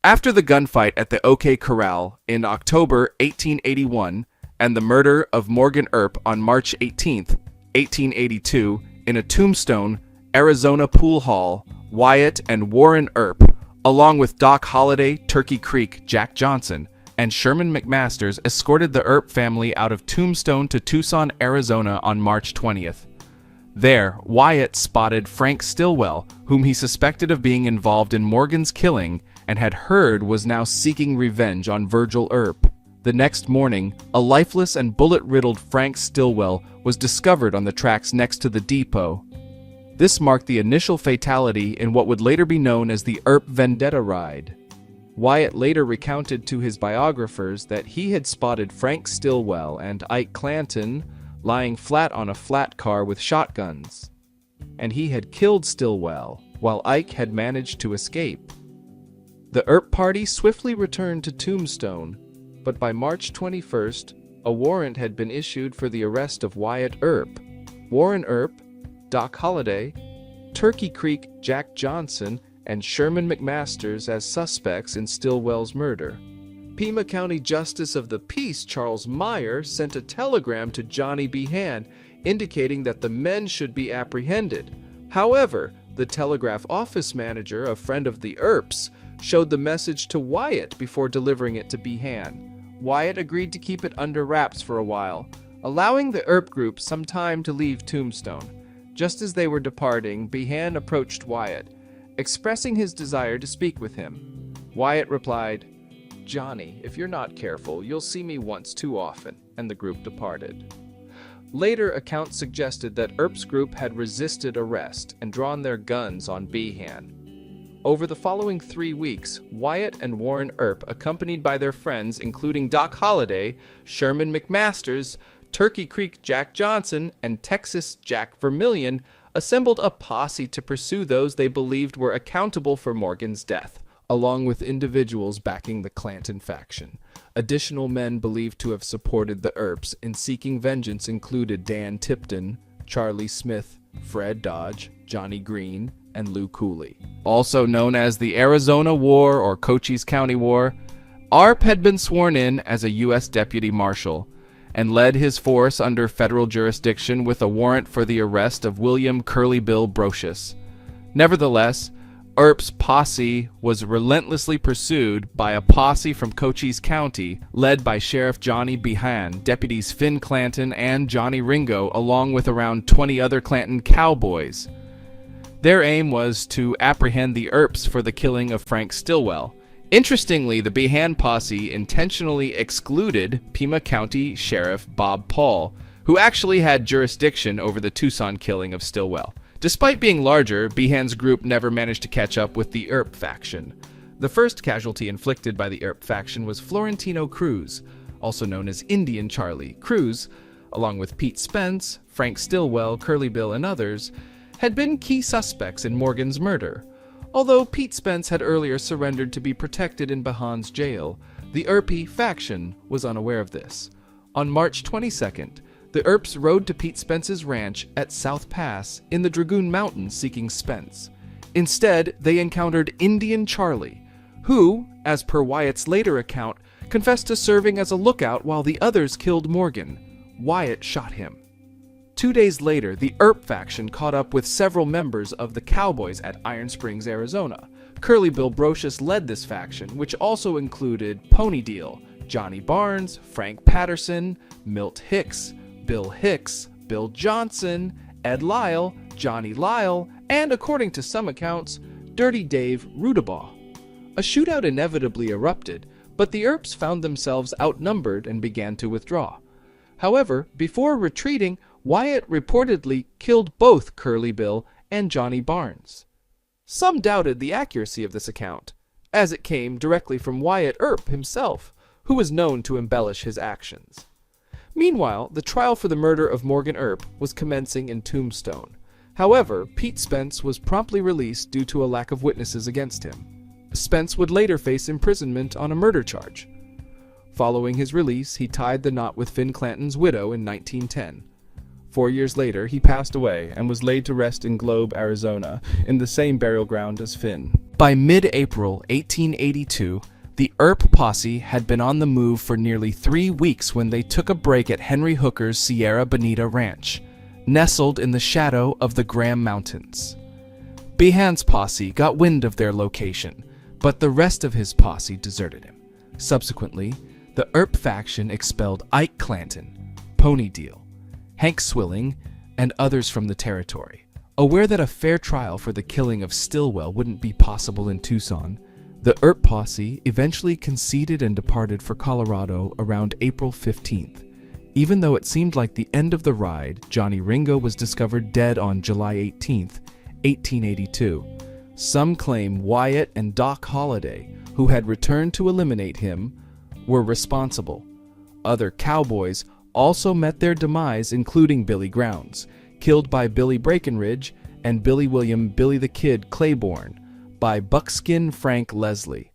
After the gunfight at the OK Corral in October 1881 and the murder of Morgan Earp on March 18, 1882, in a Tombstone, Arizona pool hall, Wyatt and Warren Earp, along with Doc Holliday, Turkey Creek, Jack Johnson, and Sherman McMasters, escorted the Earp family out of Tombstone to Tucson, Arizona on March 20th. There, Wyatt spotted Frank Stillwell, whom he suspected of being involved in Morgan's killing and had heard was now seeking revenge on Virgil Earp. The next morning, a lifeless and bullet-riddled Frank Stillwell was discovered on the tracks next to the depot. This marked the initial fatality in what would later be known as the Earp Vendetta Ride. Wyatt later recounted to his biographers that he had spotted Frank Stillwell and Ike Clanton lying flat on a flat car with shotguns, and he had killed Stillwell while Ike had managed to escape. The Earp party swiftly returned to Tombstone, but by March 21st, a warrant had been issued for the arrest of Wyatt Earp, Warren Earp, Doc Holliday, Turkey Creek Jack Johnson, and Sherman McMasters as suspects in Stillwell's murder. Pima County Justice of the Peace Charles Meyer sent a telegram to Johnny Behan indicating that the men should be apprehended. However, the telegraph office manager, a friend of the Earps, showed the message to Wyatt before delivering it to Behan. Wyatt agreed to keep it under wraps for a while, allowing the Earp group some time to leave Tombstone. Just as they were departing, Behan approached Wyatt, expressing his desire to speak with him. Wyatt replied, "Johnny, if you're not careful, you'll see me once too often," and the group departed. Later accounts suggested that Earp's group had resisted arrest and drawn their guns on Behan. Over the following 3 weeks, Wyatt and Warren Earp, accompanied by their friends including Doc Holliday, Sherman McMasters, Turkey Creek Jack Johnson, and Texas Jack Vermillion, assembled a posse to pursue those they believed were accountable for Morgan's death, along with individuals backing the Clanton faction. Additional men believed to have supported the Earps in seeking vengeance included Dan Tipton, Charlie Smith, Fred Dodge, Johnny Green, and Lou Cooley. Also known as the Arizona War or Cochise County War, Earp had been sworn in as a U.S. Deputy Marshal and led his force under federal jurisdiction with a warrant for the arrest of William Curly Bill Brocious. Nevertheless, Earp's posse was relentlessly pursued by a posse from Cochise County, led by Sheriff Johnny Behan, deputies Finn Clanton and Johnny Ringo, along with around 20 other Clanton cowboys. Their aim was to apprehend the Earps for the killing of Frank Stillwell. Interestingly, the Behan posse intentionally excluded Pima County Sheriff Bob Paul, who actually had jurisdiction over the Tucson killing of Stillwell. Despite being larger, Behan's group never managed to catch up with the Earp faction. The first casualty inflicted by the Earp faction was Florentino Cruz, also known as Indian Charlie. Cruz, along with Pete Spence, Frank Stillwell, Curly Bill, and others, had been key suspects in Morgan's murder. Although Pete Spence had earlier surrendered to be protected in Behan's jail, the Earpy faction was unaware of this. On March 22nd, the Earps rode to Pete Spence's ranch at South Pass in the Dragoon Mountains seeking Spence. Instead, they encountered Indian Charlie, who, as per Wyatt's later account, confessed to serving as a lookout while the others killed Morgan. Wyatt shot him. 2 days later, the Earp faction caught up with several members of the Cowboys at Iron Springs, Arizona. Curly Bill Brocious led this faction, which also included Pony Deal, Johnny Barnes, Frank Patterson, Milt Hicks, Bill Johnson, Ed Lyle, Johnny Lyle, and, according to some accounts, Dirty Dave Rudabaugh. A shootout inevitably erupted, but the Earps found themselves outnumbered and began to withdraw. However, before retreating, Wyatt reportedly killed both Curly Bill and Johnny Barnes. Some doubted the accuracy of this account, as it came directly from Wyatt Earp himself, who was known to embellish his actions. Meanwhile, the trial for the murder of Morgan Earp was commencing in Tombstone. However, Pete Spence was promptly released due to a lack of witnesses against him. Spence would later face imprisonment on a murder charge. Following his release, he tied the knot with Finn Clanton's widow in 1910. 4 years later, he passed away and was laid to rest in Globe, Arizona, in the same burial ground as Finn. By mid-April 1882, the Earp posse had been on the move for nearly 3 weeks when they took a break at Henry Hooker's Sierra Bonita Ranch, nestled in the shadow of the Graham Mountains. Behan's posse got wind of their location, but the rest of his posse deserted him. Subsequently, the Earp faction expelled Ike Clanton, Pony Deal, Hank Swilling, and others from the territory. Aware that a fair trial for the killing of Stillwell wouldn't be possible in Tucson, the Earp posse eventually conceded and departed for Colorado around April 15th. Even though it seemed like the end of the ride, Johnny Ringo was discovered dead on July 18th, 1882. Some claim Wyatt and Doc Holliday, who had returned to eliminate him, were responsible. Other cowboys also met their demise, including Billy Grounds, killed by Billy Breckenridge, and Billy William "Billy the Kid" Claiborne by Buckskin Frank Leslie.